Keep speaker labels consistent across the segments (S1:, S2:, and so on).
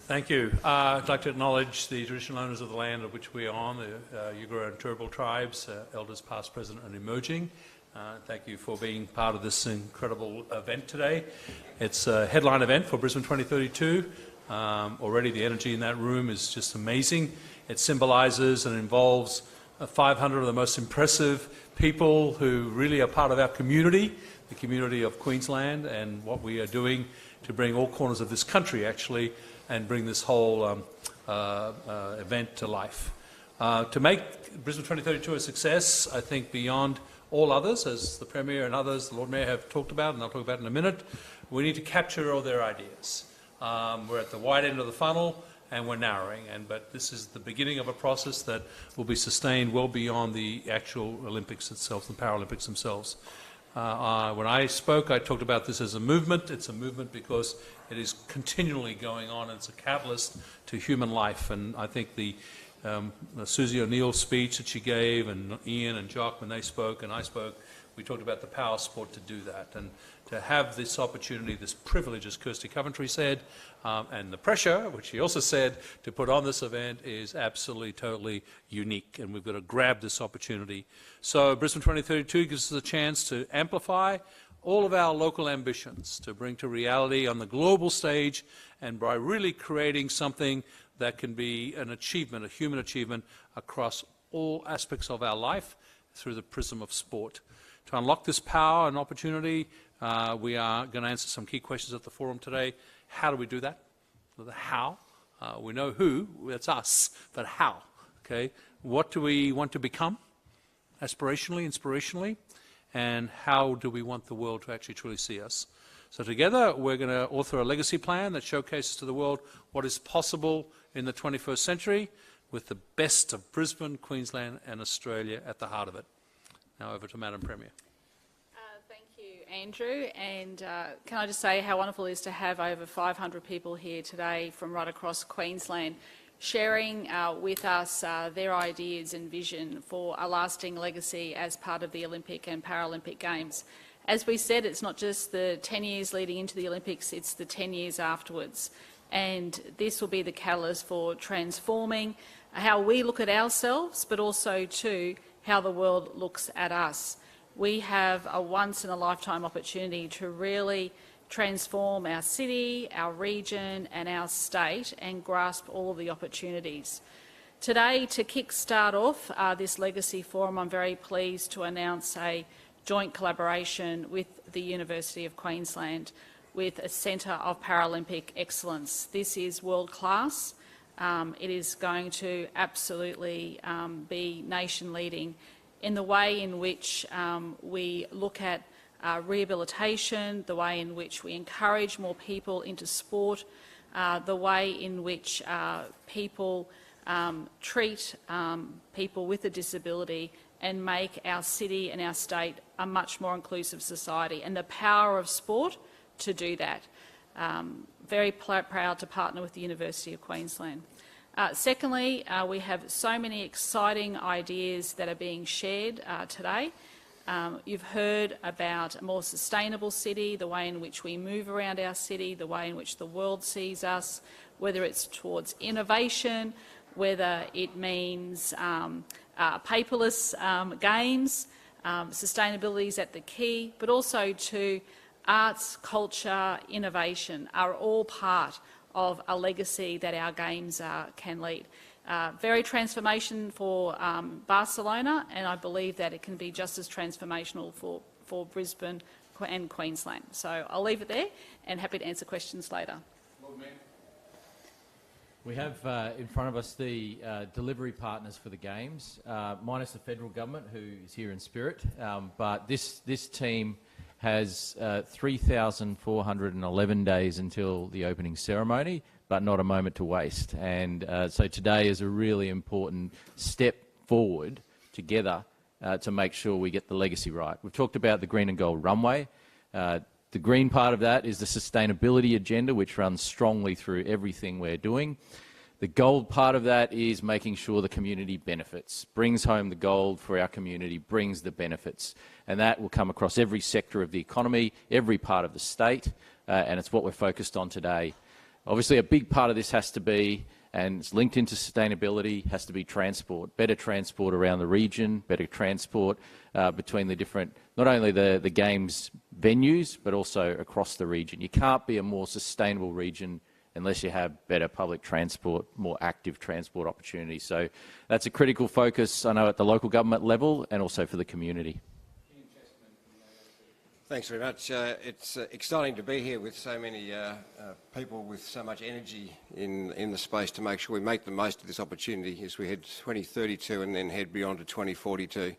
S1: Thank you. I'd like to acknowledge the traditional owners of the land of which we are on, the Yugara and Turrbal tribes, elders past, present and emerging. Thank you for being part of this incredible event today. It's a headline event for Brisbane 2032. Already the energy in that room is just amazing. It symbolises and involves 500 of the most impressive people who really are part of our community, the community of Queensland, and what we are doing to bring all corners of this country actually and bring this whole event to life. To make Brisbane 2032 a success, I think beyond all others, as the Premier and others, the Lord Mayor have talked about, and I'll talk about in a minute, we need to capture all their ideas. We're at the wide end of the funnel and we're narrowing, but this is the beginning of a process that will be sustained well beyond the actual Olympics itself, the Paralympics themselves. When I spoke, I talked about this as a movement. It's a movement because it is continually going on. It's a catalyst to human life, and I think the Susie O'Neill's speech that she gave, and Ian and Jock when they spoke and I spoke, we talked about the power of sport to do that, and to have this opportunity, this privilege, as Kirsty Coventry said, and the pressure, which she also said, to put on this event is absolutely, totally unique, and we've got to grab this opportunity. So Brisbane 2032 gives us a chance to amplify all of our local ambitions, to bring to reality on the global stage, and by really creating something that can be an achievement, a human achievement, across all aspects of our life through the prism of sport. To unlock this power and opportunity, we are going to answer some key questions at the forum today. How do we do that? The how. We know who, that's us, but how? Okay? What do we want to become, aspirationally, inspirationally, and how do we want the world to actually truly see us? So together, we're going to author a legacy plan that showcases to the world what is possible in the 21st century with the best of Brisbane, Queensland and Australia at the heart of it. Now over to Madam Premier.
S2: Thank you, Andrew. And can I just say how wonderful it is to have over 500 people here today from right across Queensland sharing with us their ideas and vision for a lasting legacy as part of the Olympic and Paralympic Games. As we said, it's not just the 10 years leading into the Olympics, it's the 10 years afterwards. And this will be the catalyst for transforming how we look at ourselves, but also too how the world looks at us. We have a once-in-a-lifetime opportunity to really transform our city, our region and our state and grasp all of the opportunities. Today, to kick-start off this Legacy Forum, I'm very pleased to announce a joint collaboration with the University of Queensland with a Centre of Paralympic Excellence. This is world-class. It is going to absolutely be nation-leading in the way in which we look at rehabilitation, the way in which we encourage more people into sport, the way in which people treat people with a disability and make our city and our state a much more inclusive society, and the power of sport to do that. Very proud to partner with the University of Queensland. Secondly, we have so many exciting ideas that are being shared today. You've heard about a more sustainable city, the way in which we move around our city, the way in which the world sees us, whether it's towards innovation, whether it means paperless games, sustainability is at the key, but also to arts, culture, innovation are all part of a legacy that our games can lead. Very transformation for Barcelona, and I believe that it can be just as transformational for Brisbane and Queensland. So I'll leave it there and happy to answer questions later.
S3: We have in front of us the delivery partners for the Games, minus the federal government, who is here in spirit, but this team has 3,411 days until the opening ceremony, but not a moment to waste. And so today is a really important step forward together to make sure we get the legacy right. We've talked about the green and gold runway. The green part of that is the sustainability agenda, which runs strongly through everything we're doing. The gold part of that is making sure the community benefits, brings home the gold for our community, brings the benefits. And that will come across every sector of the economy, every part of the state, and it's what we're focused on today. Obviously, a big part of this has to be, and it's linked into sustainability, has to be transport. Better transport around the region, better transport between the different, not only the Games venues, but also across the region. You can't be a more sustainable region unless you have better public transport, more active transport opportunities. So that's a critical focus, I know, at the local government level and also for the community.
S4: Thanks very much. It's exciting to be here with so many people with so much energy in the space to make sure we make the most of this opportunity as we head to 2032 and then head beyond to 2042.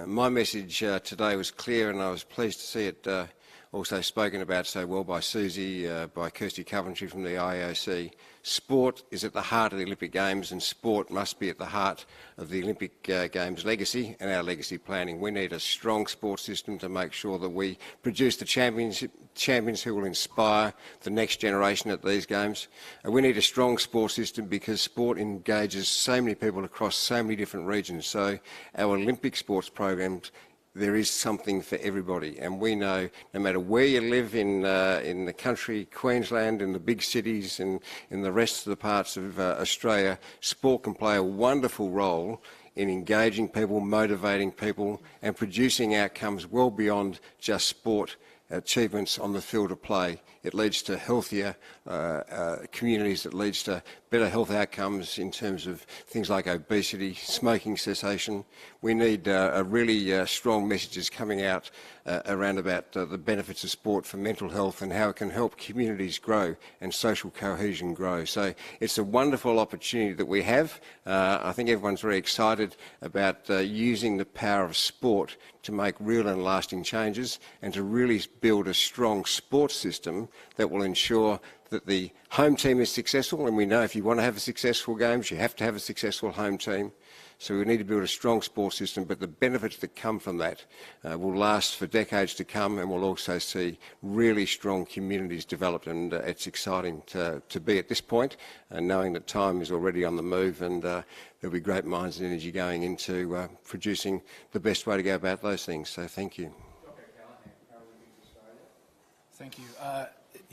S4: My message today was clear, and I was pleased to see it also spoken about so well by Susie, by Kirsty Coventry from the IOC. Sport is at the heart of the Olympic Games, and sport must be at the heart of the Olympic Games legacy and our legacy planning. We need a strong sports system to make sure that we produce the champions who will inspire the next generation at these Games. And we need a strong sports system because sport engages so many people across so many different regions. So our Olympic sports programs, there is something for everybody, and we know no matter where you live in the country, Queensland, in the big cities, and in the rest of the parts of Australia, sport can play a wonderful role in engaging people, motivating people, and producing outcomes well beyond just sport achievements on the field of play. It leads to healthier communities, it leads to better health outcomes in terms of things like obesity, smoking cessation. We need really strong messages coming out around about the benefits of sport for mental health and how it can help communities grow and social cohesion grow. So it's a wonderful opportunity that we have. I think everyone's very excited about using the power of sport to make real and lasting changes and to really build a strong sports system that will ensure that the home team is successful, and we know if you want to have a successful Games, you have to have a successful home team. So we need to build a strong sports system, but the benefits that come from that will last for decades to come, and we'll also see really strong communities developed, and it's exciting to be at this point, knowing that time is already on the move, and there'll be great minds and energy going into producing the best way to go about those things. So thank you.
S5: Thank you.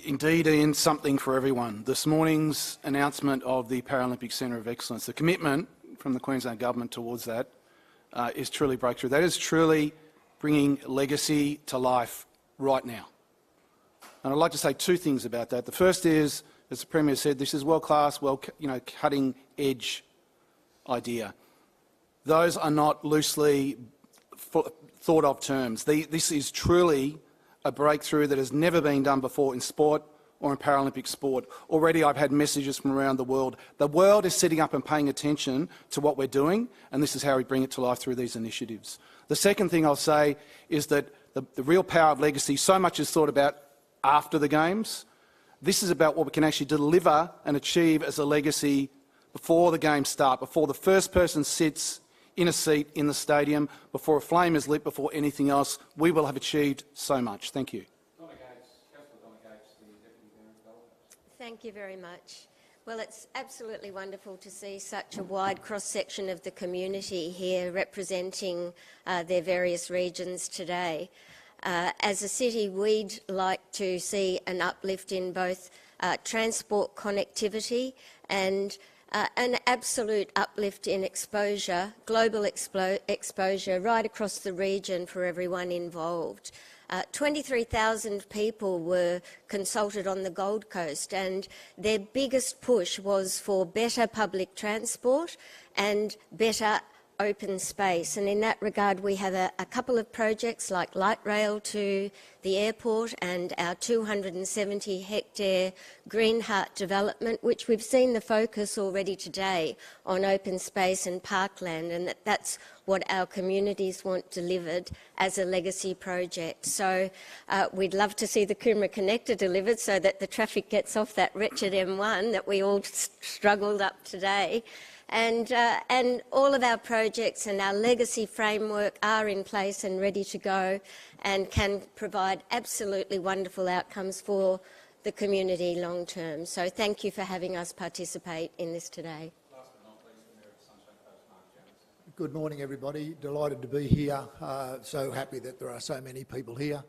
S5: Indeed, Ian, something for everyone. This morning's announcement of the Paralympic Centre of Excellence, the commitment from the Queensland Government towards that is truly breakthrough. That is truly bringing legacy to life right now. And I'd like to say two things about that. The first is, as the Premier said, this is world-class, cutting-edge idea. Those are not loosely thought-of terms. This is truly a breakthrough that has never been done before in sport or in Paralympic sport. Already I've had messages from around the world. The world is sitting up and paying attention to what we're doing, and this is how we bring it to life through these initiatives. The second thing I'll say is that the real power of legacy, so much is thought about after the Games. This is about what we can actually deliver and achieve as a legacy before the Games start, before the first person sits in a seat in the stadium, before a flame is lit, before anything else. We will have achieved so much. Thank you.
S6: Thank you very much. Well, it's absolutely wonderful to see such a wide cross-section of the community here representing their various regions today. As a city, we'd like to see an uplift in both transport connectivity and an absolute uplift in exposure, global exposure right across the region for everyone involved. 23,000 people were consulted on the Gold Coast, and their biggest push was for better public transport and better open space. And in that regard, we have a couple of projects like light rail to the airport and our 270-hectare Green Heart development, which we've seen the focus already today on open space and parkland, and that's what our communities want delivered as a legacy project. So we'd love to see the Coomera Connector delivered so that the traffic gets off that wretched M1 that we all struggled up today. And all of our projects and our legacy framework are in place and ready to go and can provide absolutely wonderful outcomes for the community long term. So thank you for having us participate in this today.
S7: Good morning, everybody. Delighted to be here. So happy that there are so many people here.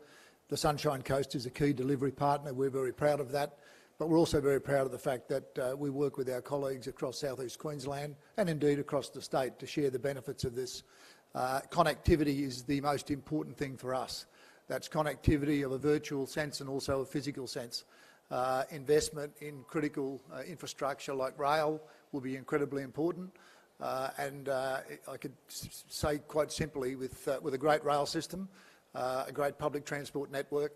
S7: The Sunshine Coast is a key delivery partner. We're very proud of that. but we're also very proud of the fact that we work with our colleagues across South East Queensland and indeed across the state to share the benefits of this. Connectivity is the most important thing for us. That's connectivity of a virtual sense and also a physical sense. Investment in critical infrastructure like rail will be incredibly important. And I could say quite simply, with a great rail system, a great public transport network,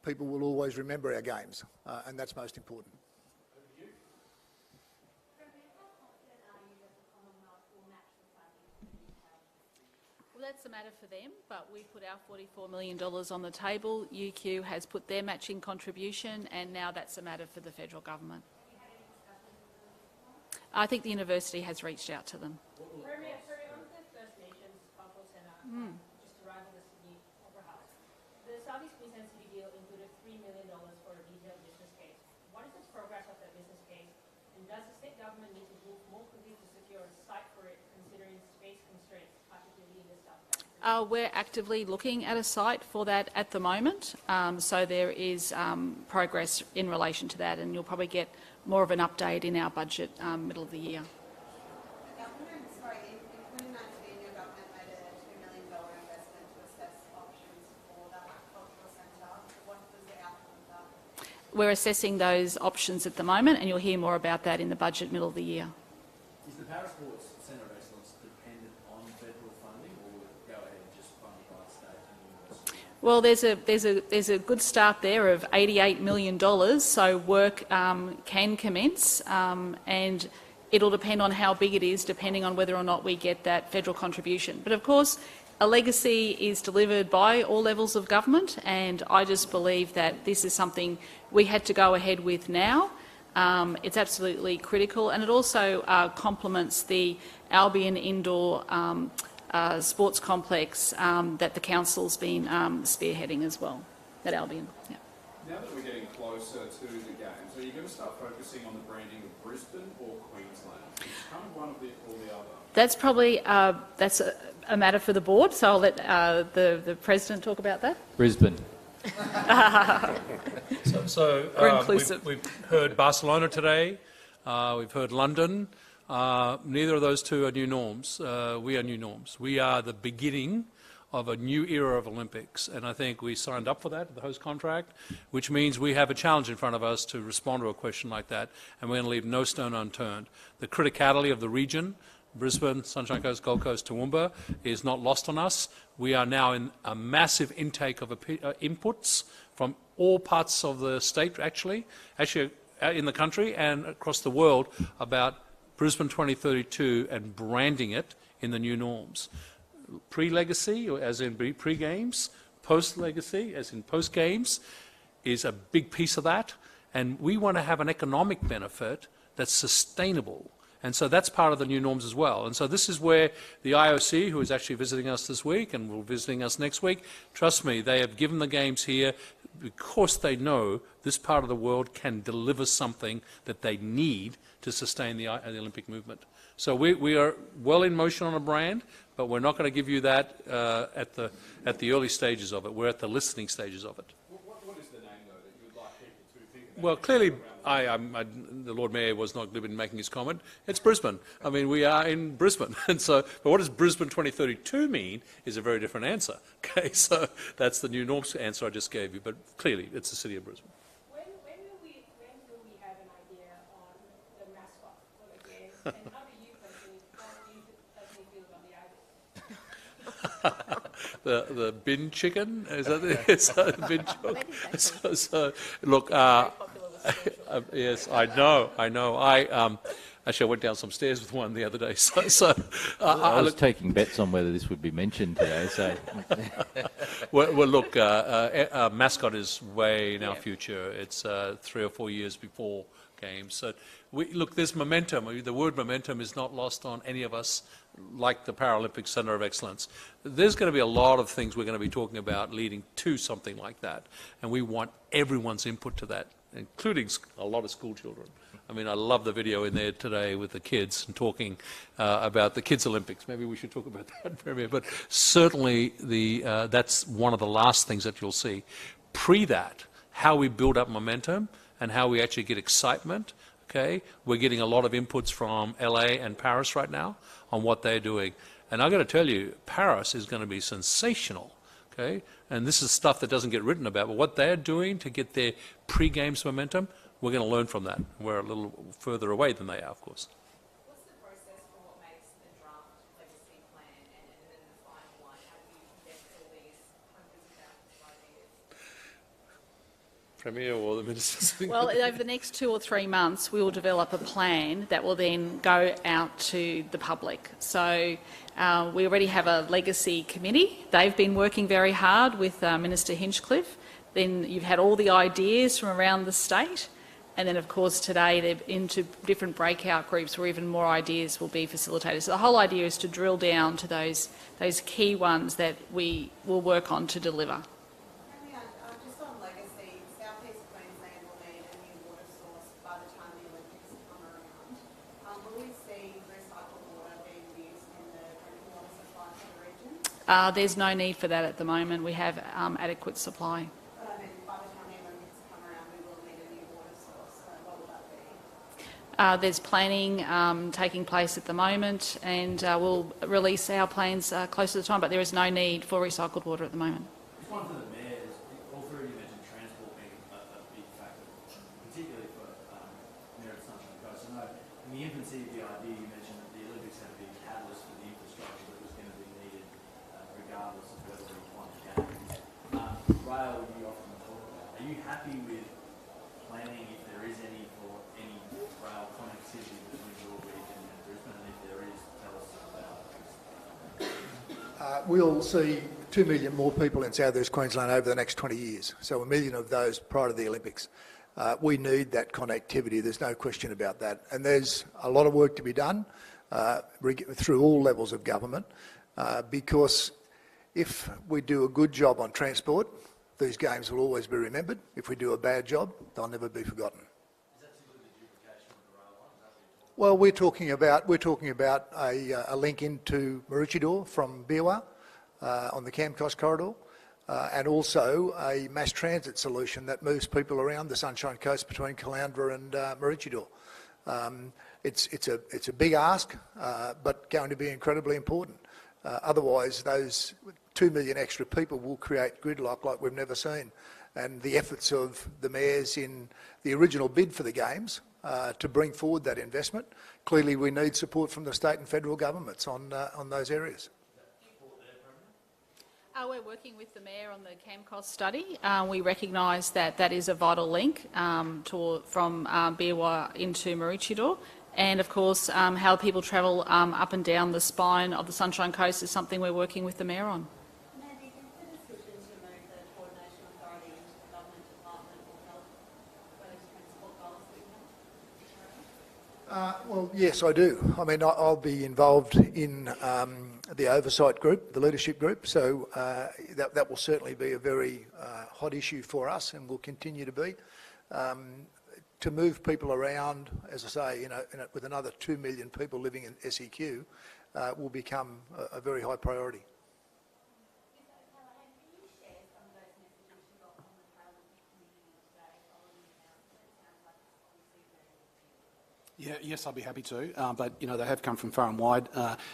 S7: people will always remember our games, and that's most important.
S2: Well, that's a matter for them, but we put our $44 million on the table. UQ has put their matching contribution, and now that's a matter for the federal government. I think the university has reached out to them.
S8: Premier, on the First Nations Cultural Centre, just to rival the Sydney Opera House, the South East Queensland City deal included $3 million for a detailed business case. What is the progress of that business case, and does the state government need to move more quickly to secure a site for it, considering space constraints, particularly in the South Bank?
S2: We're actively looking at a site for that at the moment, so there is progress in relation to that, and you'll probably get more of an update in our budget middle of the year.
S9: Sorry, in 2019 your government made a $2 million investment to assess options for that cultural centre. What was the outcome of that?
S2: We're assessing those options at the moment, and you'll hear more about that in the budget middle of the year.
S3: Is the Palaszczuk Centre of Excellence dependent on federal funding, or will it go ahead and just fund by state and university?
S2: Well, there's a good start there of $88 million, so work can commence, and it'll depend on how big it is, depending on whether or not we get that federal contribution. But of course, a legacy is delivered by all levels of government, and I just believe that this is something we had to go ahead with now. It's absolutely critical, and it also complements the Albion Indoor sports complex that the council's been spearheading as well, at Albion. Yeah.
S10: Now that we're getting closer to the Games, are you going to start focusing on the branding of Brisbane or Queensland? It's kind of one of the or the other.
S2: That's probably that's a matter for the board, so I'll let the President talk about that.
S3: Brisbane.
S1: We've heard Barcelona today, we've heard London. Neither of those two are new norms. We are new norms. We are the beginning of a new era of Olympics, and I think we signed up for that, the host contract, which means we have a challenge in front of us to respond to a question like that, and we're going to leave no stone unturned. The criticality of the region, Brisbane, Sunshine Coast, Gold Coast, Toowoomba, is not lost on us. We are now in a massive intake of inputs from all parts of the state, actually in the country and across the world, about Brisbane 2032 and branding it in the new norms. Pre-legacy, as in pre-games, post-legacy, as in post-games, is a big piece of that. And we want to have an economic benefit that's sustainable. And so that's part of the new norms as well. And so this is where the IOC, who is actually visiting us this week and will be visiting us next week, trust me, they have given the Games here because they know this part of the world can deliver something that they need to sustain the Olympic movement. So we are well in motion on a brand, but we're not going to give you that at the early stages of it. We're at the listening stages of it.
S10: What is the name, though, that you would like people to think about?
S1: Well, clearly, the Lord Mayor was not glib in making his comment. It's Brisbane. I mean, we are in Brisbane. And so, but what does Brisbane 2032 mean is a very different answer. Okay, so that's the new norms answer I just gave you, but clearly it's the city of Brisbane.
S8: When will we have an idea on the mascot for the Games, and how do you personally feel about the idea?
S1: The bin chicken? Is that the bin chicken? So, look, yes, I know. Actually, I went down some stairs with one the other day.
S3: I was taking bets on whether this would be mentioned today. So,
S1: well, look, mascot is way in our future. It's 3 or 4 years before Games. So, look, there's momentum. The word momentum is not lost on any of us, like the Paralympic Centre of Excellence. There's going to be a lot of things we're going to be talking about leading to something like that, and we want everyone's input to that, including a lot of school children. I mean, I love the video in there today with the kids and talking about the Kids Olympics. Maybe we should talk about that, Premier. But certainly that's one of the last things that you'll see. Pre that, how we build up momentum and how we actually get excitement. Okay, we're getting a lot of inputs from LA and Paris right now on what they're doing. And I've got to tell you, Paris is going to be sensational. Okay, and this is stuff that doesn't get written about, but what they're doing to get their pre-games momentum, we're going to learn from that. We're a little further away than they are, of course.
S9: What's the process for what makes the draft legacy plan and then the final one? How do you get all these hundreds of thousands of ideas?
S1: Premier or the ministers?
S2: Well, over the next 2 or 3 months, we will develop a plan that will then go out to the public. So we already have a legacy committee. They've been working very hard with Minister Hinchcliffe. Then you've had all the ideas from around the state. And then, of course, today they're into different breakout groups where even more ideas will be facilitated. So the whole idea is to drill down to those key ones that we will work on to deliver.
S9: Just on legacy, South East Queensland will need a new water source by the time the Olympics come around. Will we see recycled water being used in the drinking water supply for the region?
S2: There's no need for that at the moment. We have adequate supply.
S9: But I mean, by the time the Olympics come around, we will need a new water source. So what will that be?
S2: There's planning taking place at the moment, and we'll release our plans close to the time, but there is no need for recycled water at the moment.
S11: Just one for the mayors. All three of you mentioned transport being a big factor, particularly for Mayor of Sunshine Coast. I know in the infancy of the idea, you mentioned that the Olympics had to be a catalyst for the infrastructure that was going to be needed regardless of whether we won the games. Rail, you often talk about. Are you happy with planning, if there is any, for any rail connectivity between your region and Brisbane? And if there is, tell us about it.
S7: We'll see 2 million more people in South East Queensland over the next 20 years, so 1 million of those prior to the Olympics. We need that connectivity, there's no question about that. And there's a lot of work to be done through all levels of government, because if we do a good job on transport, these games will always be remembered. If we do a bad job, they'll never be forgotten.
S11: Is that simply the duplication of the rail line? Is that what you're talking
S7: Well, we're talking about a link into Maroochydore from Biwa on the Camcost corridor, and also a mass transit solution that moves people around the Sunshine Coast between Caloundra and Maroochydore. It's a big ask, but going to be incredibly important. Otherwise, those 2 million extra people will create gridlock like we've never seen. And the efforts of the mayors in the original bid for the Games to bring forward that investment, clearly we need support from the state and federal governments on those areas.
S2: We're working with the Mayor on the Camcost study. We recognise that that is a vital link from Biwa into Maroochydore. And of course, how people travel up and down the spine of the Sunshine Coast is something we're working with the Mayor on.
S9: Mandy, did the decision to move the Coordination Authority into the Government Department will help whether transport goals?
S7: Well, yes, I do. I mean, I'll be involved in the oversight group, the leadership group, so that will certainly be a very hot issue for us and will continue to be. To move people around, as I say, with another 2 million people living in SEQ, will become a very high priority.
S5: Yes, I'll be happy to. But they have come from far and wide,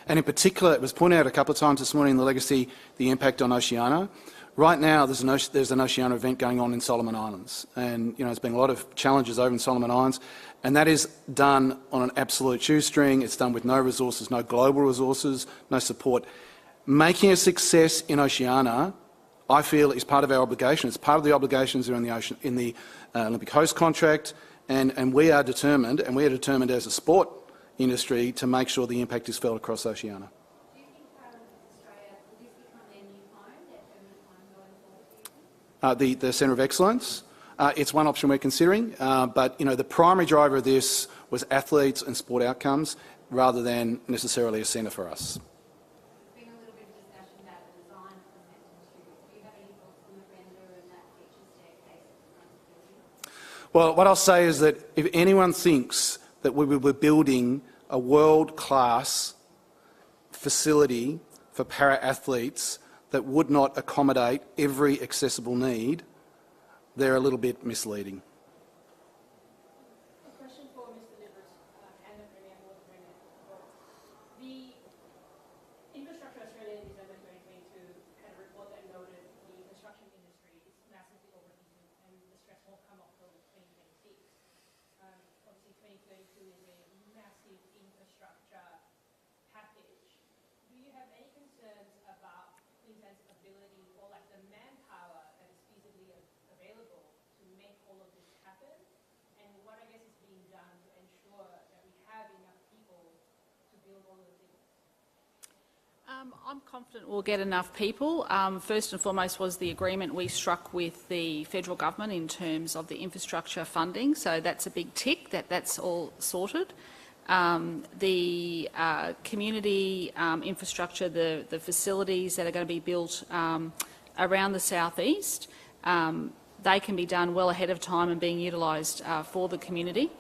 S5: and in particular, it was pointed out a couple of times this morning in the legacy, the impact on Oceania. Right now, there's an Oceania event going on in Solomon Islands, and there's been a lot of challenges over in Solomon Islands, and that is done on an absolute shoestring. It's done with no resources, no global resources, no support. Making a success in Oceania, I feel, is part of our obligation. It's part of the obligations that are in the Olympic host contract, and we are determined, as a sport industry, to make sure the impact is felt across Oceania. The Centre of Excellence. It's one option we're considering, but the primary driver of this was athletes and sport outcomes rather than necessarily a centre for us.
S9: There's been a little bit of discussion about the design of the centre too. Do you have any thoughts on the render and that feature staircase at the front of the building?
S5: Well, what I'll say is that if anyone thinks that we were building a world-class facility for para-athletes that would not accommodate every accessible need, they're a little bit misleading.
S8: 2032 is a massive infrastructure package. Do you have any concerns about Queensland's ability or like the manpower that is feasibly available to make all of this happen? And what I guess is being done to ensure that we have enough people to build all of this?
S2: I'm confident we'll get enough people. First and foremost was the agreement we struck with the federal government in terms of the infrastructure funding, so that's a big tick, that's all sorted. The community infrastructure, the facilities that are going to be built around the southeast, they can be done well ahead of time and being utilised for the community.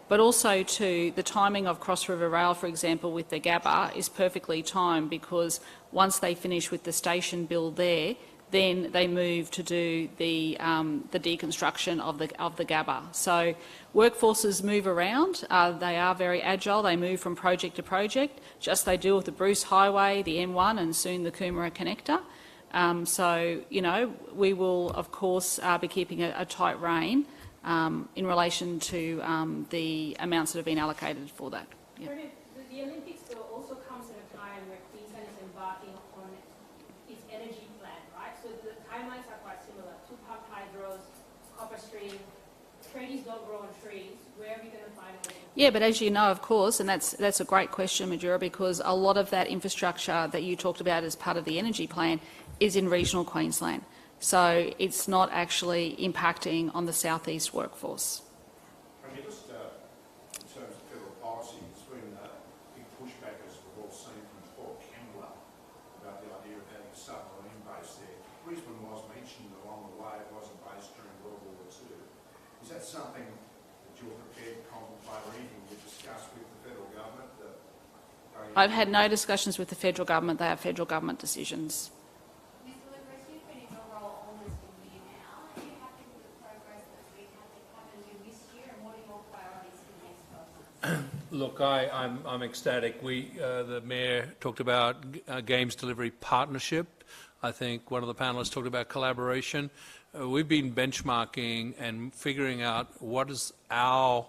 S2: But also to the timing of Cross River Rail, for example, with the Gabba is perfectly timed, because once they finish with the station build there, then they move to do the deconstruction of the Gabba. So workforces move around. They are very agile. They move from project to project, just they do with the Bruce Highway, the M1, and soon the Coomera Connector. So, you know, we will, of course, be keeping a tight rein in relation to the amounts that have been allocated for that. Yeah.
S8: The Olympics though also comes at a time where Queensland is embarking on its energy plan, right? So the timelines are quite similar. 2 pump hydros, copper stream, tradies don't grow on trees. Where are we going to find it?
S2: Yeah, but as you know, of course, and that's a great question, Majura, because a lot of that infrastructure that you talked about as part of the energy plan is in regional Queensland. So it's not actually impacting on the southeast workforce.
S10: I mean, just in terms of federal policy, there's been a big pushback, as we've all seen from Port Kembla, about the idea of having a submarine base there. Brisbane was mentioned along the way. It was a base during World War II. Is that something that you're prepared to contemplate, or anything you discuss with the federal government?
S2: I've had no discussions with the federal government. They are federal government decisions.
S1: Look, I'm ecstatic. The Mayor talked about Games Delivery Partnership. I think one of the panellists talked about collaboration. We've been benchmarking and figuring out what does our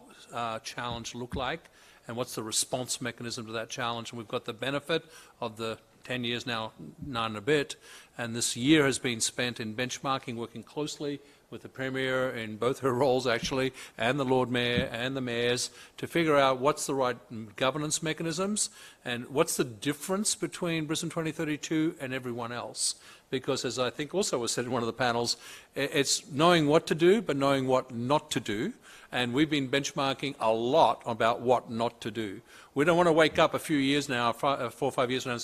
S1: challenge look like and what's the response mechanism to that challenge. And we've got the benefit of the 10 years now, 9 and a bit, and this year has been spent in benchmarking, working closely with the Premier in both her roles actually, and the Lord Mayor and the mayors, to figure out what's the right governance mechanisms and what's the difference between Brisbane 2032 and everyone else. Because, as I think also was said in one of the panels, it's knowing what to do but knowing what not to do. And we've been benchmarking a lot about what not to do. We don't want to wake up a few years now, 4 or 5 years now,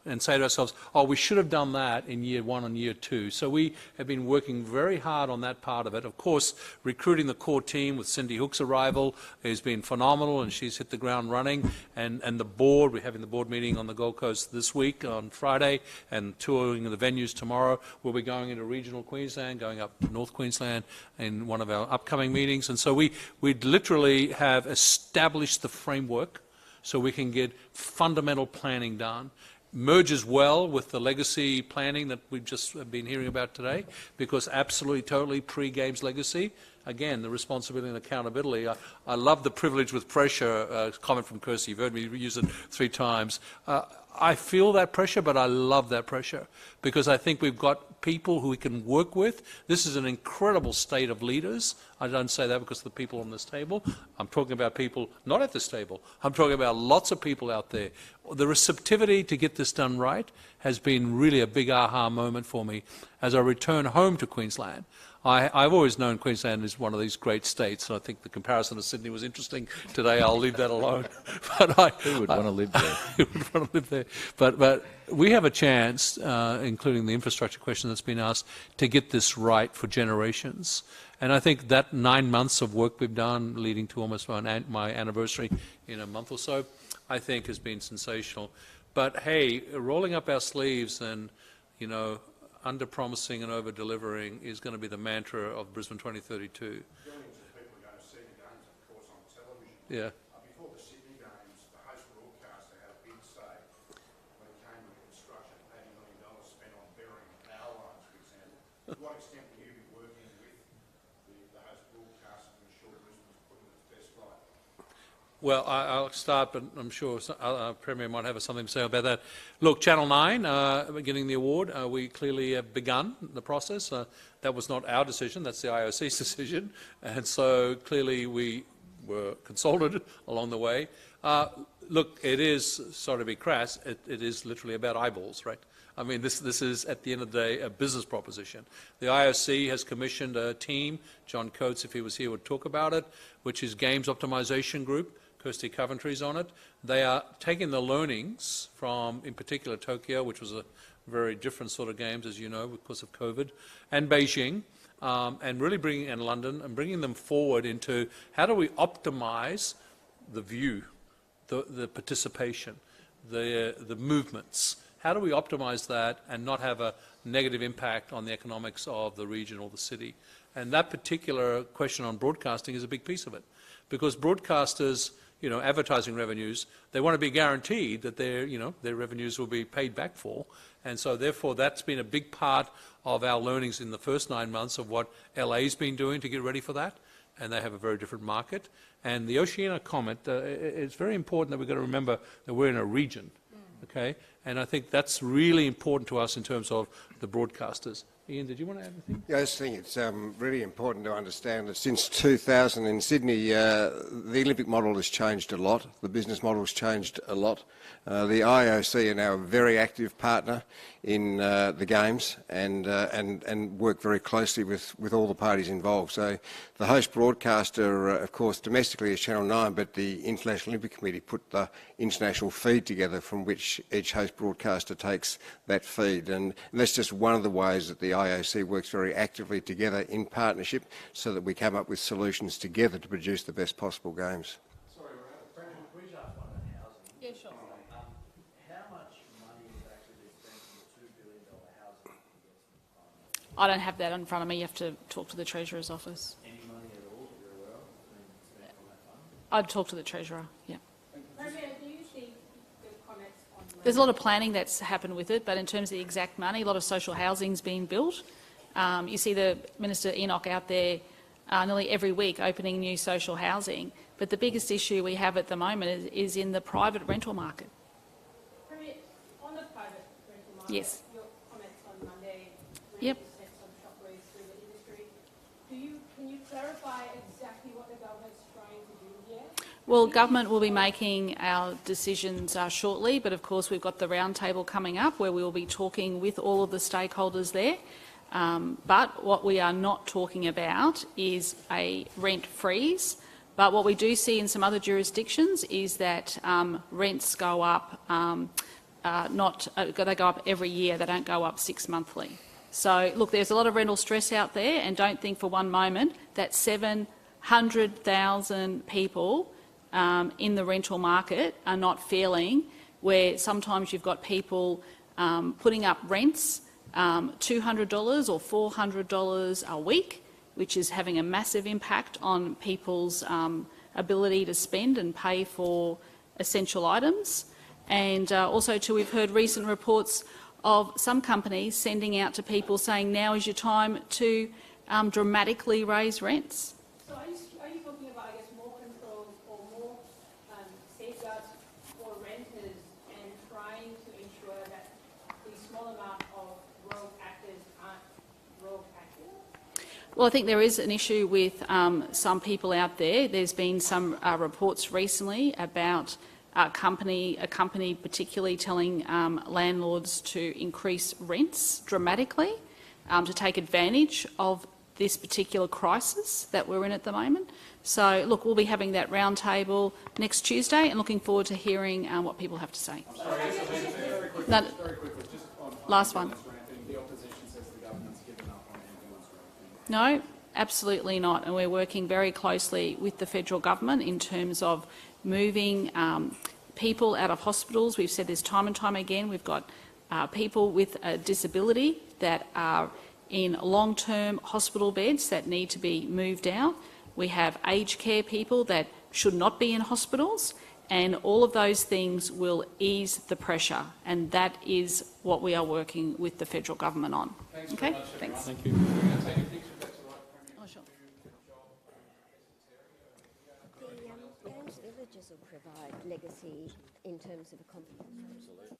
S1: and say to ourselves, oh, we should have done that in year 1 and year 2. So we have been working very hard on that part of it. Of course, recruiting the core team with Cindy Hook's arrival has been phenomenal, and she's hit the ground running. And the board, we're having the board meeting on the Gold Coast this week on Friday, and touring the venues tomorrow. We'll be going into regional Queensland, going up to North Queensland in one of our upcoming meetings. And so we literally have established the framework so we can get fundamental planning done. Merges well with the legacy planning that we've just been hearing about today, because absolutely, totally pre-Games legacy. Again, the responsibility and accountability. I love the privilege with pressure comment from Kirsty. You've heard me use it 3 times. I feel that pressure, but I love that pressure because I think we've got people who we can work with. This is an incredible state of leaders. I don't say that because of the people on this table. I'm talking about people not at this table. I'm talking about lots of people out there. The receptivity to get this done right has been really a big aha moment for me as I return home to Queensland. I've always known Queensland is one of these great states, and I think the comparison to Sydney was interesting. Today I'll leave that alone. But
S3: who would want to live there?
S1: Who would want to live there? But we have a chance, including the infrastructure question that's been asked, to get this right for generations. And I think that 9 months of work we've done, leading to almost my anniversary in a month or so, I think has been sensational. But hey, rolling up our sleeves and, you know, under-promising and over-delivering is going to be the mantra of Brisbane 2032.
S10: Billions of people are going to see the games, of course, on television.
S1: Yeah.
S10: Before the Sydney Games, the host broadcaster had a big say when it came to the construction of $80 million spent on burying power lines, for example. To what extent will you be working with the host broadcaster to ensure Brisbane's put in its best light?
S1: Well, I'll start, but I'm sure our Premier might have something to say about that. Look, Channel 9 getting the award, we clearly have begun the process. That was not our decision, that's the IOC's decision, and so clearly we were consulted along the way. Look, it is, sorry to be crass, it is literally about eyeballs, right? I mean, this is, at the end of the day, a business proposition. The IOC has commissioned a team, John Coates, if he was here, would talk about it, which is Games Optimisation Group. Kirsty Coventry's on it. They are taking the learnings from, in particular, Tokyo, which was a very different sort of games, as you know, because of COVID, and Beijing, and really bringing in London and bringing them forward into how do we optimise the view, the participation, the movements. How do we optimise that and not have a negative impact on the economics of the region or the city? And that particular question on broadcasting is a big piece of it, because broadcasters, you know, advertising revenues, they want to be guaranteed that their revenues will be paid back for. And so therefore that's been a big part of our learnings in the first 9 months of what LA's been doing to get ready for that. And they have a very different market. And the Oceania comment, it's very important that we've got to remember that we're in a region, okay? And I think that's really important to us in terms of the broadcasters. Ian, did you want to add anything?
S4: Yeah, I just think it's really important to understand that since 2000 in Sydney, the Olympic model has changed a lot. The business model has changed a lot. The IOC are now a very active partner in the Games and work very closely with all the parties involved. So the host broadcaster, of course, domestically is Channel 9, but the International Olympic Committee put the international feed together from which each host broadcaster takes that feed. And that's just one of the ways that the IOC works very actively together in partnership so that we come up with solutions together to produce the best possible games.
S11: Sorry, Brendan, can we just ask one about housing?
S2: Yeah, sure.
S11: How much money is actually being spent on the $2 billion housing investment?
S2: I don't have that in front of me. You have to talk to the Treasurer's office.
S11: Any money at all that you're aware of being spent on that fund?
S2: I'd talk to the Treasurer, yeah.
S8: Premier, do you see the comments on...
S2: There's a lot of planning that's happened with it, but in terms of the exact money, a lot of social housing's been built. You see the Minister Enoch out there nearly every week opening new social housing, but the biggest issue we have at the moment is in the private rental market.
S8: Premier, on the private rental market,
S2: Yes.
S8: your comments on Monday really
S2: Yep.
S8: sent some shockwaves through the industry. Can you clarify exactly what the government's trying to do here?
S2: Well, government will be making our decisions shortly, but of course we've got the roundtable coming up where we will be talking with all of the stakeholders there. But what we are not talking about is a rent freeze. But what we do see in some other jurisdictions is that rents go up, they go up every year, they don't go up 6 monthly. So look, there's a lot of rental stress out there, and don't think for one moment that 700,000 people in the rental market are not feeling where sometimes you've got people putting up rents $200 or $400 a week, which is having a massive impact on people's ability to spend and pay for essential items. And also too, we've heard recent reports of some companies sending out to people saying now is your time to dramatically raise rents.
S8: So are you talking about, I guess, more controls or more safeguards for renters and trying to ensure that the small amount of rogue actors aren't rogue actors?
S2: Well, I think there is an issue with some people out there. There's been some reports recently about a company particularly telling landlords to increase rents dramatically to take advantage of this particular crisis that we're in at the moment. So, look, we'll be having that roundtable next Tuesday and looking forward to hearing what people have to say. No, last one. No, absolutely not. And we're working very closely with the federal government in terms of moving people out of hospitals. We've said this time and time again. We've got people with a disability that are in long-term hospital beds that need to be moved out. We have aged care people that should not be in hospitals, and all of those things will ease the pressure, and that is what we are working with the federal government on.
S1: Thanks
S2: okay?
S1: very much,
S2: Thanks.
S1: Thank you.
S2: Oh, sure.
S6: privileges will provide legacy in terms of accomplishment.